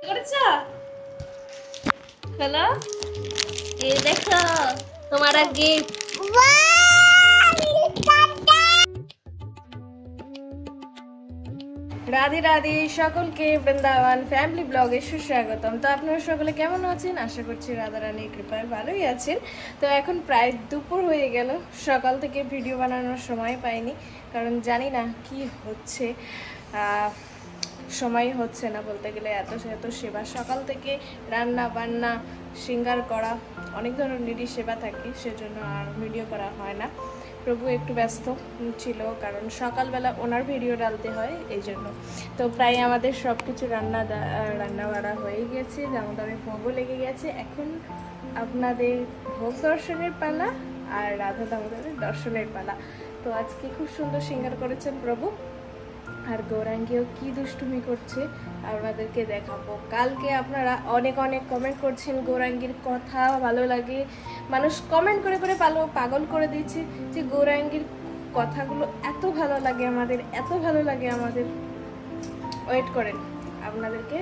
করেছো? হ্যালো, এই দেখো তোমার গিফট। রাধে রাধে সকলকে বৃন্দাবন ফ্যামিলি ব্লগে সুস্বাগতম। তো আপনারা সকলে কেমন আছেন? আশা করছি রাধারানীর কৃপায় ভালোই আছেন। তো এখন প্রায় দুপুর হয়ে গেল, সকাল থেকে ভিডিও বানানোর সময় পাইনি, কারণ জানি না কি হচ্ছে, সময় হচ্ছে না বলতে গেলে। এত সেবা, সকাল থেকে রান্না বান্না শৃঙ্গার করা, অনেক ধরনেরই সেবা থাকে, সেজন্য আর ভিডিও করা হয় না। প্রভু একটু ব্যস্ত ছিল, কারণ সকালবেলা ওনার ভিডিও ডালতে হয়, এই জন্য। তো প্রায় আমাদের সব কিছু রান্না বাড়া হয়ে গেছে, যেমন আমি ভোগও লেগে গেছে। এখন আপনাদের ভোগ দর্শনের পালা আর রাধা দামোদরের দর্শনের পালা। তো আজকে খুব সুন্দর শৃঙ্গার করেছেন প্রভু, আর গৌরাঙ্গীও কি দুষ্টুমি করছে আপনাদেরকে দেখাবো। কালকে আপনারা অনেক কমেন্ট করছেন, গৌরাঙ্গীর কথা ভালো লাগে, মানুষ কমেন্ট করে পাগল করে দিচ্ছে যে গৌরাঙ্গীর কথাগুলো এত ভালো লাগে আমাদের, এত ভালো লাগে আমাদের। ওয়েট করেন, আপনাদেরকে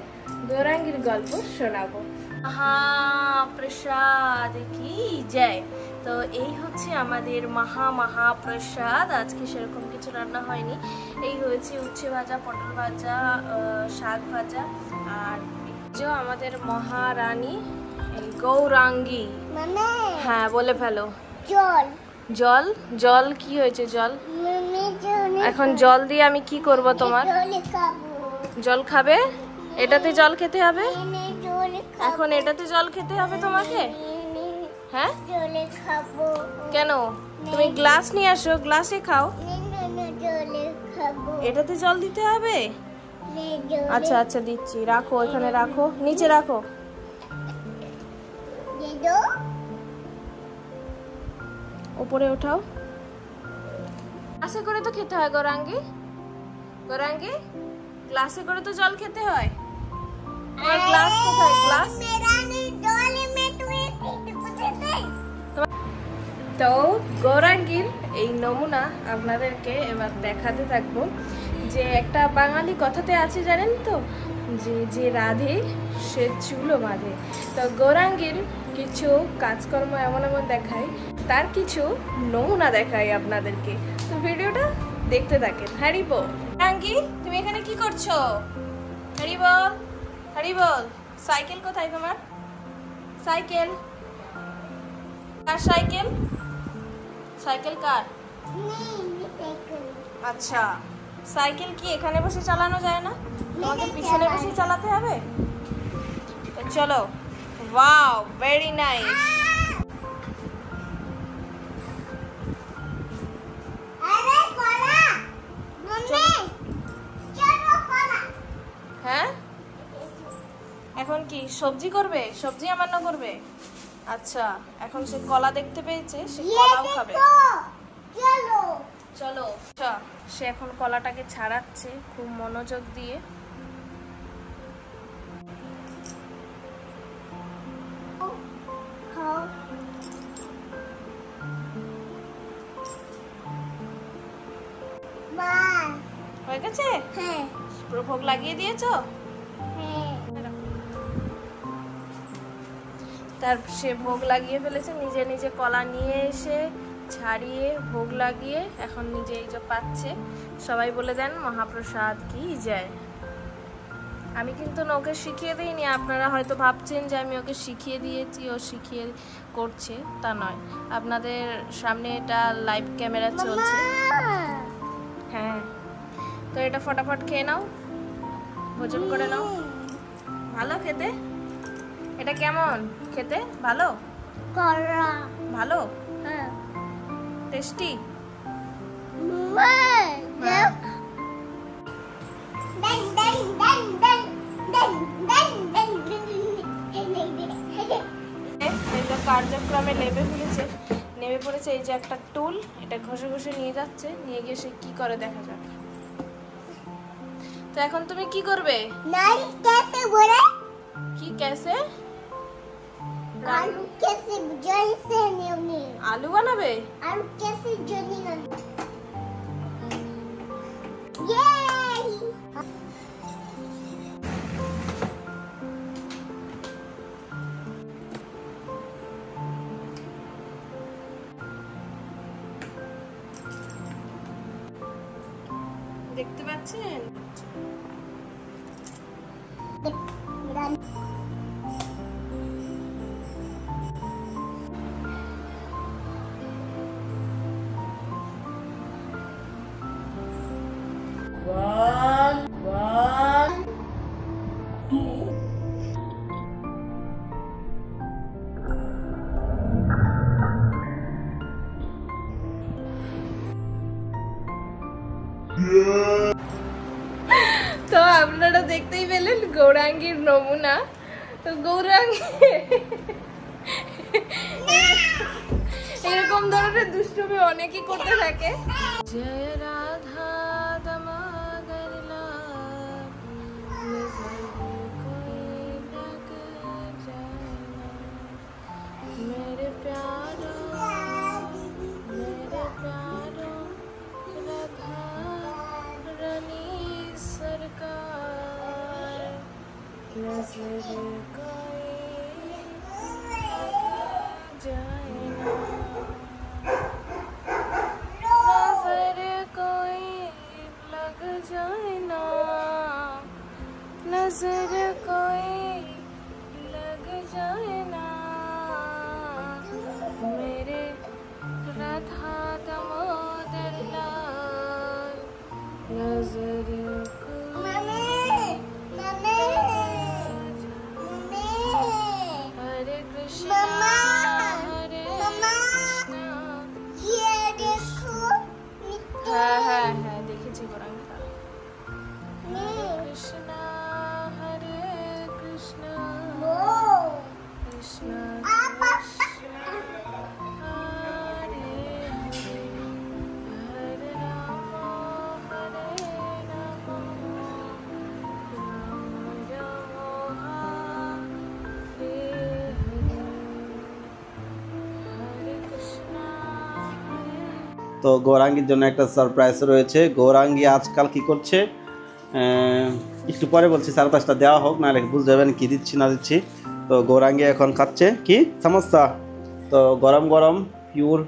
গৌরাঙ্গীর গল্প শোনাবো। মহাপ্রসাদ কি জয়। তো এই হচ্ছে আমাদের মহাপ্রসাদ। আজকে সেরকম কিছু রান্না হয়নি, এই হয়েছে উচ্ছে ভাজা, পটল ভাজা, শাক ভাজা, আর যে আমাদের মহারানী গৌরাঙ্গী। হ্যাঁ বলে ফেলো। জল জল কি হয়েছে? জল এখন জল দিয়ে আমি কি করব? তোমার জল খাবে? এটাতে জল খেতে হবে? এখন এটাতে জল খেতে হবে তোমাকে? হ্যাঁ কেন? তুমি গ্লাস নিয়ে আসো, গ্লাসে খাও। এটাতে জল দিতে হবে? আচ্ছা আচ্ছা দিচ্ছি, রাখো এখানে, রাখো নিচে, রাখো। উপরে উঠাও। গ্লাসে করে তো খেতে হয় গৌরাঙ্গী, গৌরাঙ্গী গ্লাসে করে তো জল খেতে হয়। আর গ্লাস কোথায়? গ্লাস তো গৌরাঙ্গীর এই নমুনা আপনাদেরকে এবার দেখাতে থাকবো। যে একটা বাঙালি কথাতে আছে জানেন তো, যে রাধে সে চুলো বাঁধে। তো গৌরাঙ্গীর কিছু কাজকর্ম এমন দেখায়, তার কিছু নমুনা দেখায় আপনাদেরকে। তো ভিডিওটা দেখতে থাকেন। হ্যারি বল গৌরাঙ্গী, তুমি এখানে কি করছো? হ্যারি বল, হ্যারি বল। সাইকেল কোথায় তোমার? সাইকেল কার? সাইকেল সাইকেল কার? আচ্ছা, সাইকেল কি এখানে বসে চালানো যায় না? তোমাকে পিছনে বসে চালাতে হবে। তো চলো। Wow, very nice. হ্যাঁ এখন কি সবজি করবে? সবজি আমান্য করবে? আচ্ছা, এখন সে কলা দেখতে পেয়েছে, সে কলাও খাবে। চলো। আচ্ছা, সে এখন কলাটাকে ছাড়াচ্ছে খুব মনোযোগ দিয়ে। হয়ে গেছে? হ্যাঁ। পুরো ভোগ লাগিয়ে দিয়েছো? হ্যাঁ। তার সে ভোগ লাগিয়ে ফেলেছে, নিজে নিজে কলা নিয়ে এসে ছাড়িয়ে ভোগ লাগিয়ে এখন নিজে এই যে পাচ্ছে। সবাই বলে দেন মহাপ্রসাদ কি জয়। আমি কিন্তু ওকে শিখিয়ে দিইনি, আপনারা হয়তো ভাবছেন যে আমি ওকে শিখিয়ে দিয়েছি, ও শিখিয়ে করছে, তা নয়। আপনাদের সামনে এটা লাইভ ক্যামেরা চলছে। হ্যাঁ, তো এটা ফটাফট খেয়ে নাও, ভোজন করে নাও। ভালো খেতে? এটা কেমন খেতে? ভালো? ভালো? হ্যাঁ। টেস্টি? কার্যক্রমে নেমে পড়েছে। এই যে একটা টুল, এটা ঘষে ঘষে নিয়ে যাচ্ছে, নিয়ে গিয়ে সে কি করে দেখা যাক। তো এখন তুমি কি করবে? কি कैसे? आलू कैसे जैसे नहीं आलू बनाबे? आलू कैसे जनी ना ये দেখতে পাচ্ছেন? তো আপনারা দেখতেই পেলেন গৌরাঙ্গীর নমুনা। তো গৌরাঙ্গী এরকম ধরনের দুষ্টুমি অনেকেই করতে থাকে। জয় রাধা দামোদর লাল मेरे प्यारो राधा रानी सरकार नजर कोई जाए ना नजर कोई लग जाए ना नजर कोई लग जाए ना मेरे राधा दामोदर लाल नजर हरे कृष्णा हरे कृष्णा हाँ हाँ हाँ देखिए गौरांगी हरे कृष्णा कृष्णा তো গৌরাঙ্গীর জন্য একটা সারপ্রাইজ রয়েছে। গৌরাঙ্গী আজকাল কি করছে একটু পরে বলছি, সারপ্রাইজটা দেওয়া হোক, নাহলে বুঝতে যাবেন কি দিচ্ছি না দিচ্ছি। তো গৌরাঙ্গী এখন খাচ্ছে কি সমস্যা। তো গরম গরম পিওর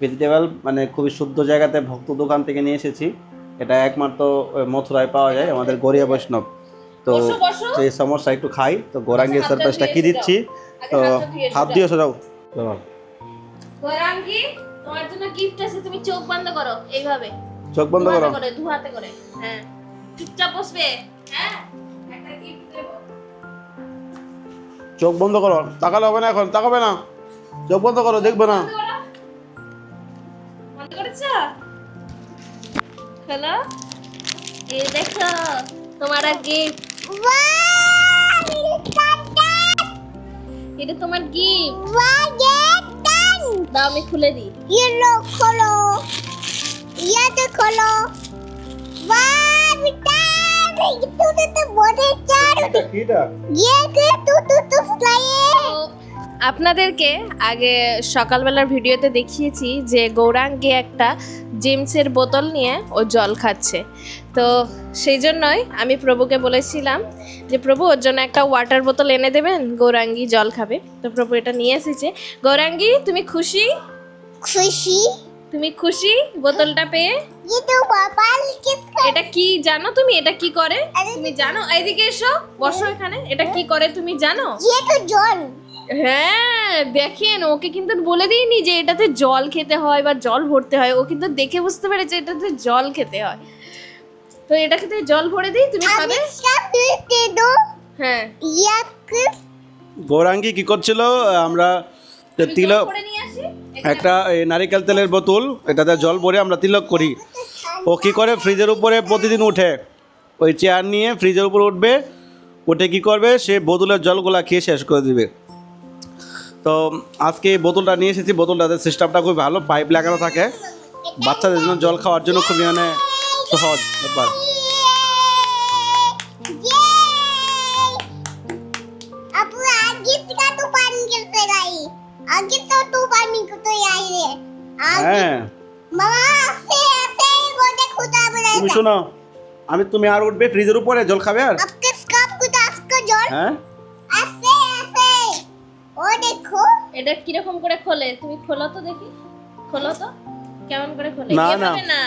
ভেজিটেবল, মানে খুবই শুদ্ধ জায়গাতে ভক্ত দোকান থেকে নিয়ে এসেছি। এটা একমাত্র মথুরায় পাওয়া যায়, আমাদের গড়িয়া বৈষ্ণব। তো সেই সমস্যা একটু খাই। তো গৌরাঙ্গীর সারপ্রাইজটা কি দিচ্ছি, তো হাত দিয়ে এসে যাও। গৌরাঙ্গী তোমার জন্য গিফট আছে, তুমি চোখ বন্ধ করো, এইভাবে চোখ বন্ধ করো, দু হাতে করে। হ্যাঁ চুপচাপ বসবে। হ্যাঁ একটা গিফট দেব, চোখ বন্ধ করো, তাকালে হবে না, এখন তাকাবে না, চোখ বন্ধ করো, দেখবে না। বন্ধ করেছো? হ্যালো, এই দেখো তোমার গিফট। এটা তোমার গিফট। দাও আমি খুলে দিই। ये लो खोलो, ये तो खोलो। वाह बेटा, तू बहुत चार। ये के तू लाए। আপনাদেরকে আগে সকালবেলার ভিডিওতে দেখিয়েছি যে গৌরাঙ্গী একটা জিমসের বোতল নিয়ে ও জল খাচ্ছে। তো সেই জন্যই আমি প্রভুকে বলেছিলাম যে প্রভু ওর জন্য একটা ওয়াটার বোতল এনে দেবেন, গৌরাঙ্গী জল খাবে। তো প্রভু এটা নিয়ে এসেছে। গৌরাঙ্গী তুমি খুশি? खुशी? তুমি খুশি বোতলটা পেয়ে? ये तो पापा किसका? এটা কি জানো তুমি? এটা কি করে তুমি জানো? এইদিকে এসো, বসো এখানে। এটা কি করে তুমি জানো? ये तो जल। হ্যাঁ দেখেন, ওকে কিন্তু বলে দিইনি যে এটাতে জল খেতে হয় বা জল ভরতে হয়। ও কিন্তু দেখে বুঝতে পেরেছে এটাতে জল খেতে হয়। তো এটা খেতে জল ভরে দিই, তুমি খাবে? सब दे दो। হ্যাঁ ये গৌরাঙ্গী কি করছিল, আমরা তিলক ভরে নিয়ে আসি। একটা নারিকেল তেলের বোতল, এটাতে জল ভরে আমরা তিলক করি। ও কি করে, ফ্রিজের উপরে প্রতিদিন উঠে, ওই চেয়ার নিয়ে ফ্রিজের উপরে উঠবে, উঠে কি করবে, সে বোতলের জলগুলা খেয়ে শেষ করে দিবে। তো আজকে এই বোতলটা নিয়ে এসেছি। বোতলটাতে সিস্টেমটা খুব ভালো, পাইপ লাগানো থাকে, বাচ্চাদের জন্য জল খাওয়ার জন্য খুবই মানে সহজ ব্যাপার। अब आगे का तो पानी गिरते गई। आगे तो तू पानी को तो आई रे। হ্যাঁ मामा ऐसे ऐसे वो देखो तो তুমি बोला। শোনো, তুমি আর উঠবে ফ্রিজের উপরে জল খাবে আর। अब किसका आपको दास को जोड़? হ্যাঁ ऐसे ऐसे वो देखो। এটা কি রকম করে খোলে? তুমি খোলো তো দেখি, খোলো তো কেমন করে খোলে। না, এভাবে না,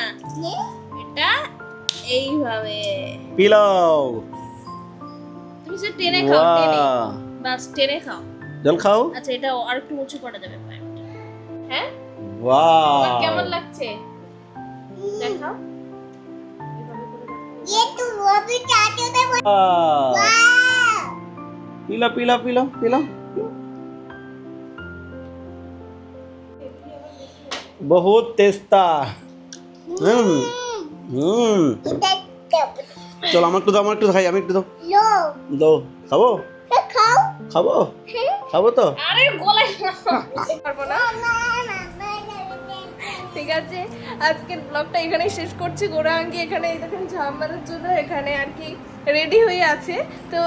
ये এটা এইভাবে পিলাও। তুমি সে টেনে খাও, টেনে বাহ, বাস টেনে খাও। জল খাও। আচ্ছা এটা আর একটু উঁচু করা যাবে পায়ে। হ্যাঁ বাহ, তোমার কেমন লাগছে দেখাও। ये तू वो भी चाहते हो तो বাহ। পিলা পিলা পিলা পিলা। बहुत तेस्ता। চলো আমার একটু দাও, আমার একটু খাই, আমি একটু দাও लो দাও। খাবো खाओ খাবো খাবো তো। আরে গলায় পারবো না। ঠিক আছে, আজকের ব্লগটা এখানেই শেষ করছি। গৌরাঙ্গি এখানে এই দেখেন ঝাম মারার জন্য এখানে আর কি রেডি হয়ে আছে। তো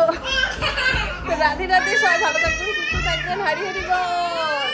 রাধে রাধে, সবাই ভালো থাকবেন, সুস্থ থাকবেন, হারি হারি বল।